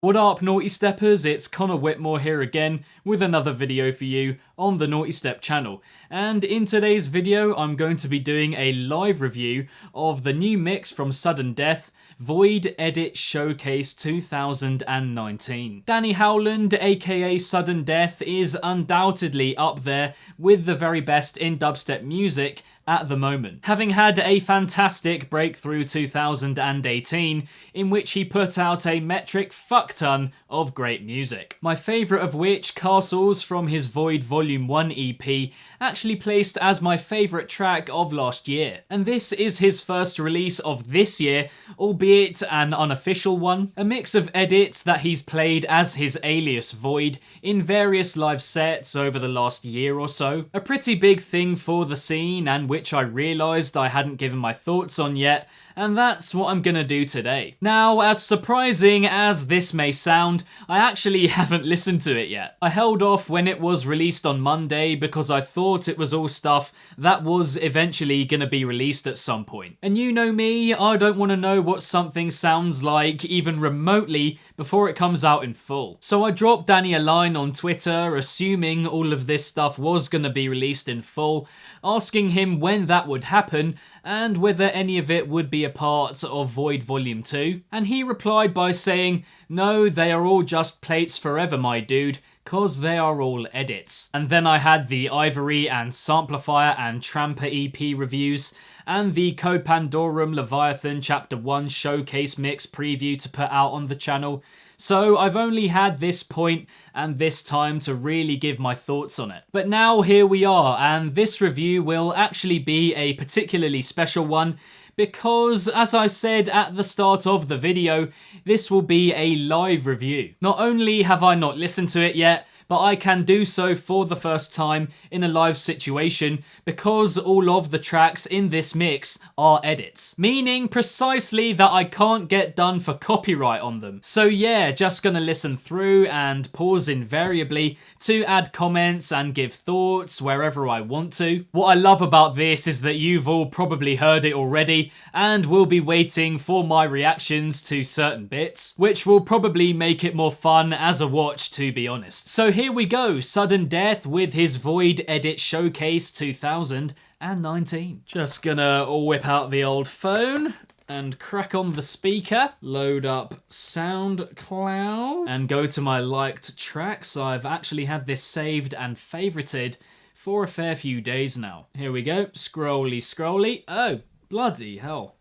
What up, Naughty Steppers? It's Connor Whitmore here again with another video for you on the Nawtystep channel. And in today's video, I'm going to be doing a live review of the new mix from Svdden, Voyd Edit Showcase 2019. Danny Howland, aka Svdden, is undoubtedly up there with the very best in dubstep music at the moment, having had a fantastic breakthrough 2018 in which he put out a metric fuckton of great music. My favourite of which, Castles from his Voyd Volume 1 EP, actually placed as my favourite track of last year. And this is his first release of this year, albeit an unofficial one, a mix of edits that he's played as his alias Voyd in various live sets over the last year or so. A pretty big thing for the scene, and which I realised I hadn't given my thoughts on yet, and that's what I'm gonna do today. Now, as surprising as this may sound, I actually haven't listened to it yet. I held off when it was released on Monday because I thought it was all stuff that was eventually gonna be released at some point. And you know me, I don't want to know what something sounds like even remotely before it comes out in full. So I dropped Danny a line on Twitter, assuming all of this stuff was gonna be released in full, asking him when that would happen and whether any of it would be a part of Voyd Volume 2. And he replied by saying, "No, they are all just plates forever, my dude, cause they are all edits." And then I had the Ivory and Samplifier and Tramper EP reviews, and the Co Pandorum Leviathan Chapter 1 Showcase Mix preview to put out on the channel. So I've only had this point and this time to really give my thoughts on it. But now here we are, and this review will actually be a particularly special one because, as I said at the start of the video, this will be a live review. Not only have I not listened to it yet, but I can do so for the first time in a live situation because all of the tracks in this mix are edits. Meaning precisely that I can't get done for copyright on them. So yeah, just gonna listen through and pause invariably to add comments and give thoughts wherever I want to. What I love about this is that you've all probably heard it already and will be waiting for my reactions to certain bits, which will probably make it more fun as a watch, to be honest. So here we go, Svdden with his Voyd Edit Showcase 2019. Just gonna whip out the old phone and crack on the speaker, load up SoundCloud, and go to my liked tracks. I've actually had this saved and favorited for a fair few days now. Here we go, scrolly. Oh, bloody hell.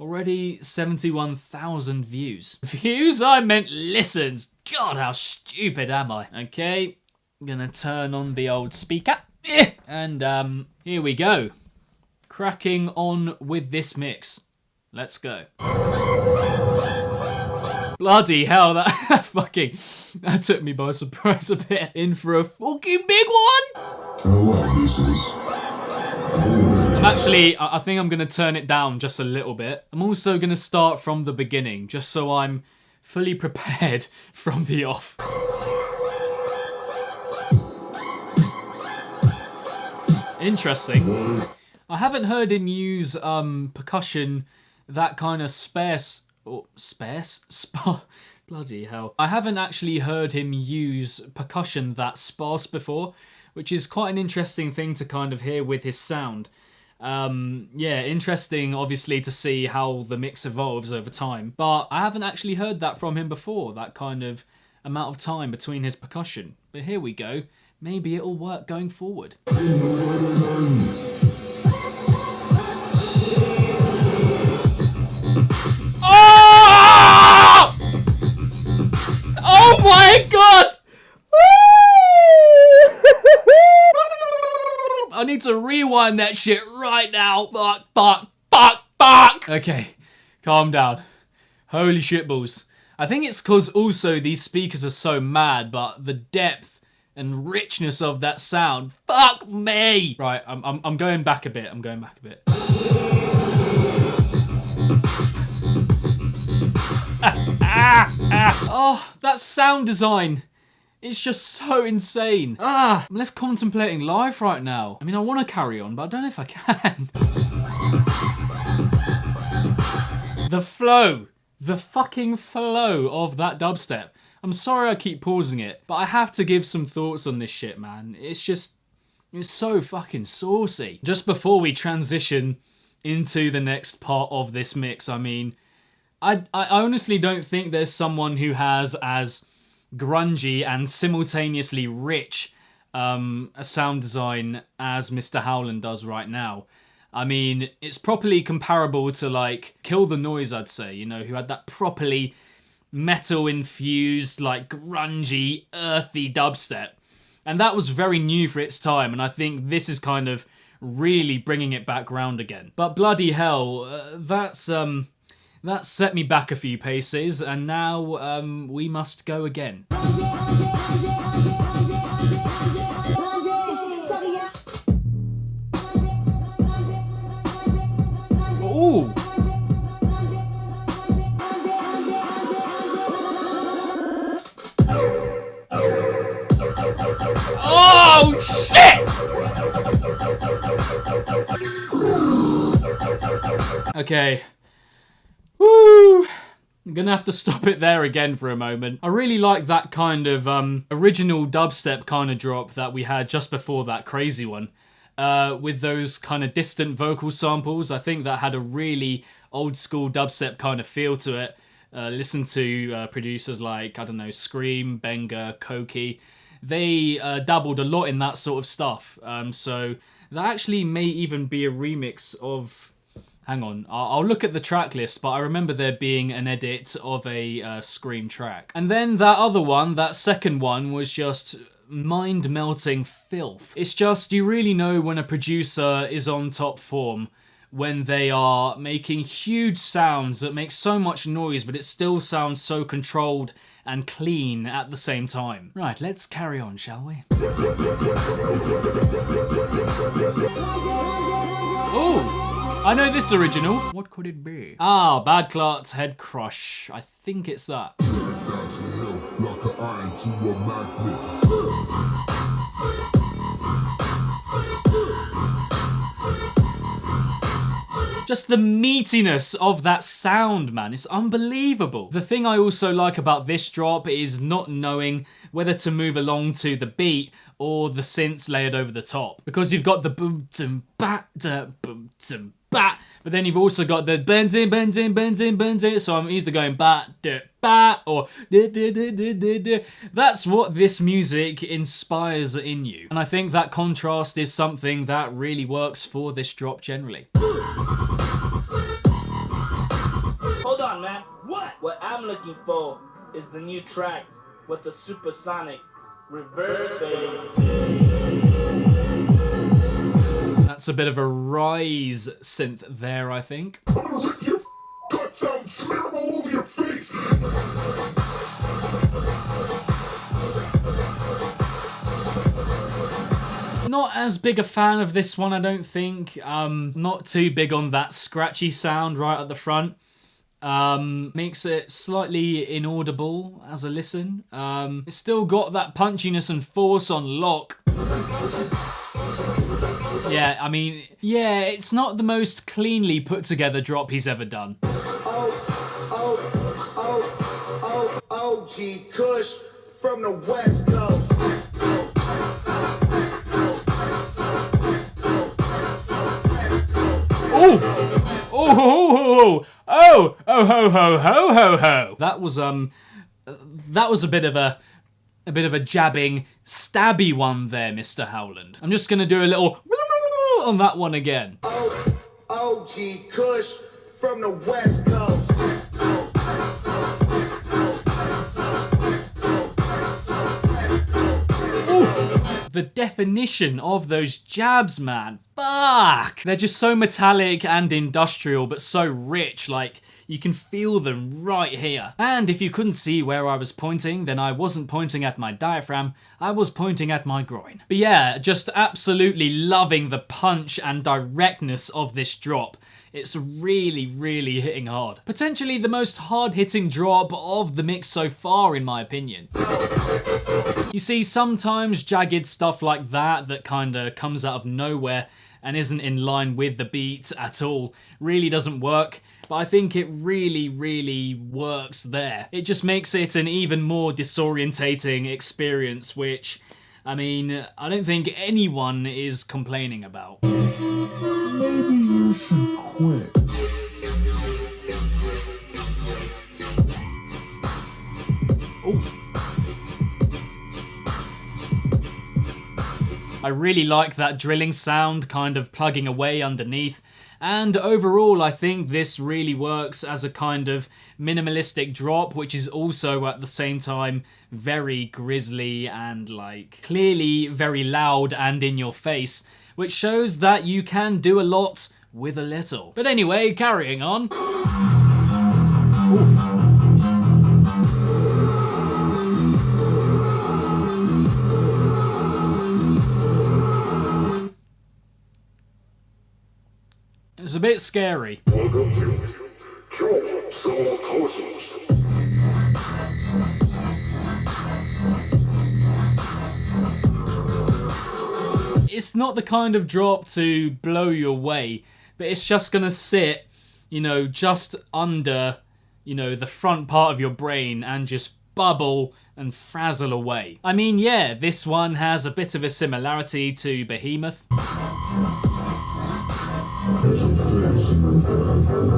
Already 71,000 views. Views? I meant listens. God, how stupid am I? Okay, I'm gonna turn on the old speaker. And here we go. Cracking on with this mix. Let's go. Bloody hell, that took me by surprise a bit. In for a fucking big one! I think I'm gonna turn it down just a little bit. I'm also gonna start from the beginning, just so I'm fully prepared from the off. Interesting. I haven't heard him use percussion that kind of bloody hell. I haven't actually heard him use percussion that sparse before, which is quite an interesting thing to kind of hear with his sound. Yeah, interesting obviously to see how the mix evolves over time, but I haven't actually heard that from him before, that kind of amount of time between his percussion. But here we go, maybe it'll work going forward. Oh! Oh my god! I need to rewind that shit right now. Fuck. Okay, calm down. Holy shitballs. I think it's because also these speakers are so mad, but the depth and richness of that sound. Fuck me. Right, I'm going back a bit. Oh, that sound design. It's just so insane. I'm left contemplating life right now. I mean, I want to carry on, but I don't know if I can. The flow the fucking flow of that dubstep. I'm sorry I keep pausing it, but I have to give some thoughts on this shit, man. It's so fucking saucy. Just before we transition into the next part of this mix, I mean, I honestly don't think there's someone who has as grungy and simultaneously rich a sound design as Mr. Howland does right now. I mean, it's properly comparable to like Kill the Noise, I'd say, you know, who had that properly metal-infused, like grungy, earthy dubstep. And that was very new for its time, and I think this is kind of really bringing it back round again. But bloody hell, that set me back a few paces, and now we must go again. Ooh! Oh shit! Okay. Woo! I'm gonna have to stop it there again for a moment. I really like that kind of original dubstep kind of drop that we had just before that crazy one. With those kind of distant vocal samples. I think that had a really old school dubstep kind of feel to it. Listen to producers like, I don't know, Scream, Benga, Koki. They dabbled a lot in that sort of stuff. So that actually may even be a remix of... Hang on, I'll look at the track list, but I remember there being an edit of a Scream track. And then that other one, that second one, was just mind-melting filth. It's just, you really know when a producer is on top form when they are making huge sounds that make so much noise, but it still sounds so controlled and clean at the same time. Right, let's carry on, shall we? Oh! I know this original. What could it be? Ah, Bad Clart's Head Crush. I think it's that. Just the meatiness of that sound, man. It's unbelievable. The thing I also like about this drop is not knowing whether to move along to the beat or the synths layered over the top. Because you've got the boom, tum, ba, da, boom, tum, ba, but then you've also got the bending, bending, bending, bending. So I'm either going ba, da, ba, or da, da, da, da, da, da. That's what this music inspires in you. And I think that contrast is something that really works for this drop generally. Hold on, man. What? What I'm looking for is the new track with the supersonic reverse bass. That's a bit of a rise synth there, I think. I'm gonna lick your guts out and smear them all over your face. Not as big a fan of this one, I don't think. Not too big on that scratchy sound right at the front. Makes it slightly inaudible as a listen. It's still got that punchiness and force on lock. Yeah, I mean, yeah, it's not the most cleanly put together drop he's ever done. OG Kush from the West Coast. Oh, ho, ho, ho, ho, ho. That was a bit of a jabbing, stabby one there, Mr. Howland. I'm just gonna do a little on that one again. OG Kush from the West Coast. The definition of those jabs, man. Fuck! They're just so metallic and industrial, but so rich, like, you can feel them right here. And if you couldn't see where I was pointing, then I wasn't pointing at my diaphragm, I was pointing at my groin. But yeah, just absolutely loving the punch and directness of this drop. It's really, really hitting hard. Potentially the most hard-hitting drop of the mix so far, in my opinion. You see, sometimes jagged stuff like that kinda comes out of nowhere and isn't in line with the beat at all really doesn't work. but I think it really, really works there. It just makes it an even more disorientating experience, which, I mean, I don't think anyone is complaining about. Maybe you should quit. I really like that drilling sound kind of plugging away underneath, and overall I think this really works as a kind of minimalistic drop, which is also at the same time very grisly and like clearly very loud and in your face, which shows that you can do a lot with a little. But anyway, carrying on. Ooh. It's a bit scary. Welcome to Kill Some Cosmos. It's not the kind of drop to blow you away, but it's just gonna sit, you know, just under, you know, the front part of your brain and just bubble and frazzle away. I mean, yeah, this one has a bit of a similarity to Behemoth.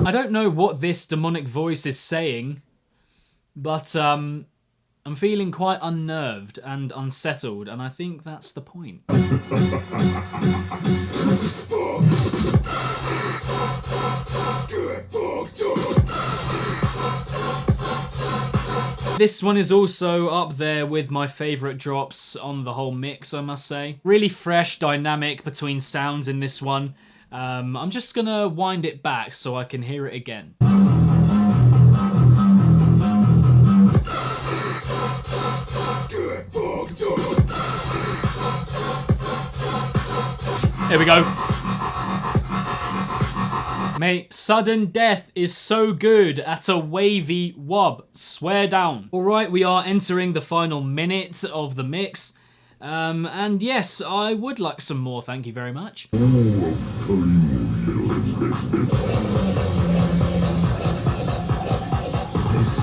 I don't know what this demonic voice is saying, but I'm feeling quite unnerved and unsettled, and I think that's the point. This one is also up there with my favourite drops on the whole mix, I must say. Really fresh dynamic between sounds in this one. I'm just gonna wind it back so I can hear it again. Here we go. Mate, sudden death is so good at a wavy wob. Swear down. Alright, we are entering the final minute of the mix. And yes, I would like some more, thank you very much. This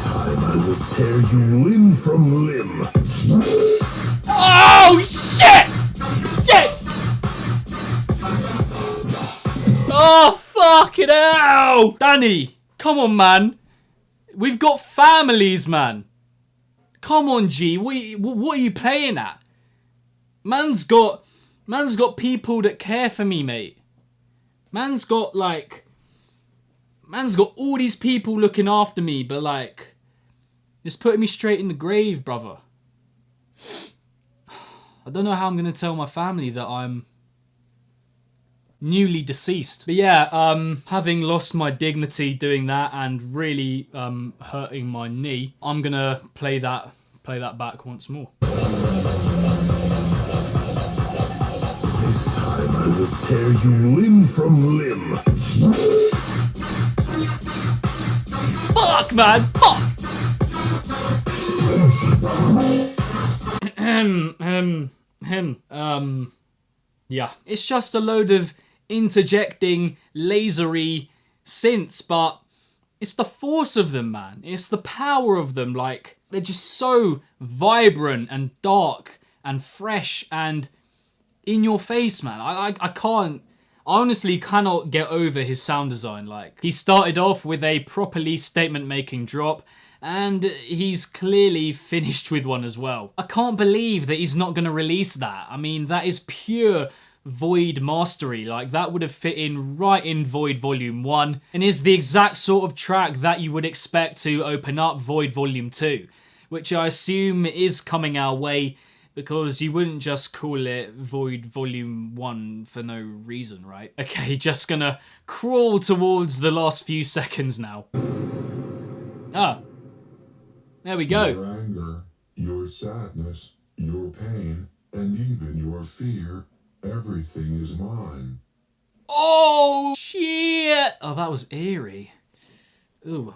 time I will tear you limb from limb. Oh, shit! Shit! Oh, fucking hell! Danny, come on, man. We've got families, man. Come on, G. What are you playing at? Man's got people that care for me, mate. Man's got all these people looking after me, but like, it's putting me straight in the grave, brother. I don't know how I'm gonna tell my family that I'm newly deceased. But yeah, having lost my dignity doing that and really hurting my knee, I'm gonna play that back once more. This time I will tear you limb from limb. Fuck, man! Fuck! Yeah. It's just a load of interjecting, lasery synths, but it's the force of them, man. It's the power of them. Like, they're just so vibrant and dark and fresh and in your face, man. I honestly cannot get over his sound design. Like, he started off with a properly statement-making drop, and he's clearly finished with one as well. I can't believe that he's not going to release that. I mean, that is pure Voyd mastery. Like, that would have fit in right in Voyd Volume 1, and is the exact sort of track that you would expect to open up Voyd Volume 2, which I assume is coming our way, because you wouldn't just call it Voyd Volume 1 for no reason, right? Okay, just gonna crawl towards the last few seconds now. Ah. There we go. Your anger, your sadness, your pain, and even your fear, everything is mine. Oh, shit! Oh, that was eerie. Ooh.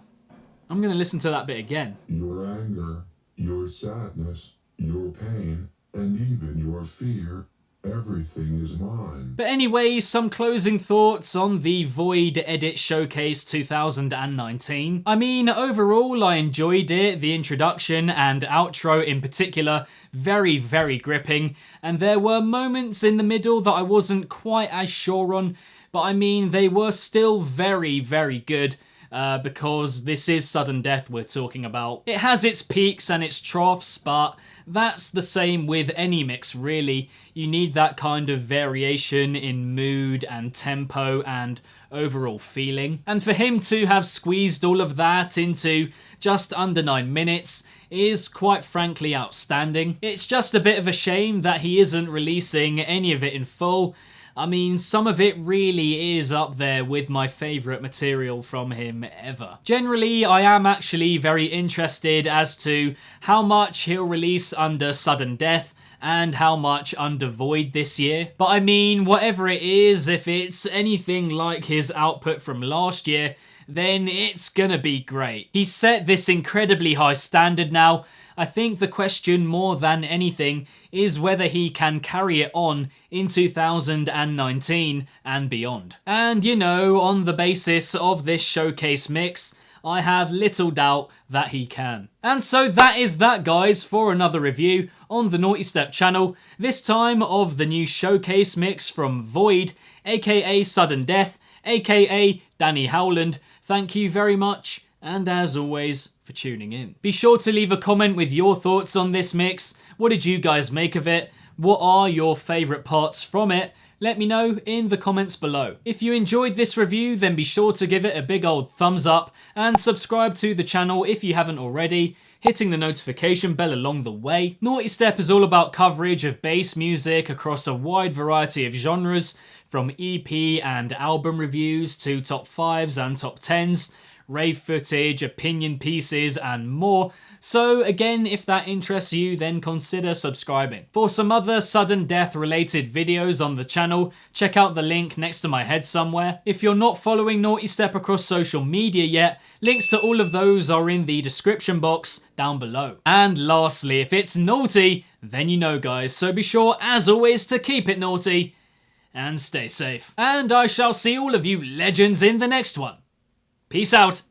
I'm gonna listen to that bit again. Your anger, your sadness, your pain, and even your fear, everything is mine. But anyway, some closing thoughts on the Voyd Edit Showcase 2019. I mean, overall I enjoyed it, the introduction and outro in particular, very, very gripping, and there were moments in the middle that I wasn't quite as sure on, but I mean, they were still very, very good. Because this is sudden death we're talking about. It has its peaks and its troughs, but that's the same with any mix really. You need that kind of variation in mood and tempo and overall feeling. And for him to have squeezed all of that into just under 9 minutes is quite frankly outstanding. It's just a bit of a shame that he isn't releasing any of it in full. I mean, some of it really is up there with my favourite material from him ever. Generally, I am actually very interested as to how much he'll release under Sudden Death and how much under Voyd this year. But I mean, whatever it is, if it's anything like his output from last year, then it's gonna be great. He's set this incredibly high standard now. I think the question more than anything is whether he can carry it on in 2019 and beyond. And you know, on the basis of this showcase mix, I have little doubt that he can. And so that is that, guys, for another review on the Nawtystep channel, this time of the new showcase mix from Voyd, aka Sudden Death, aka Danny Howland. Thank you very much, and as always, for tuning in. Be sure to leave a comment with your thoughts on this mix. What did you guys make of it? What are your favourite parts from it? Let me know in the comments below. If you enjoyed this review, then be sure to give it a big old thumbs up and subscribe to the channel if you haven't already, hitting the notification bell along the way. Nawtystep is all about coverage of bass music across a wide variety of genres, from EP and album reviews to top 5s and top 10s, rave footage, opinion pieces, and more. So again, if that interests you, then consider subscribing. For some other sudden death related videos on the channel, check out the link next to my head somewhere. If you're not following Nawtystep across social media yet, links to all of those are in the description box down below. And lastly, if it's naughty, then you know, guys, so be sure as always to keep it naughty and stay safe. And I shall see all of you legends in the next one. Peace out.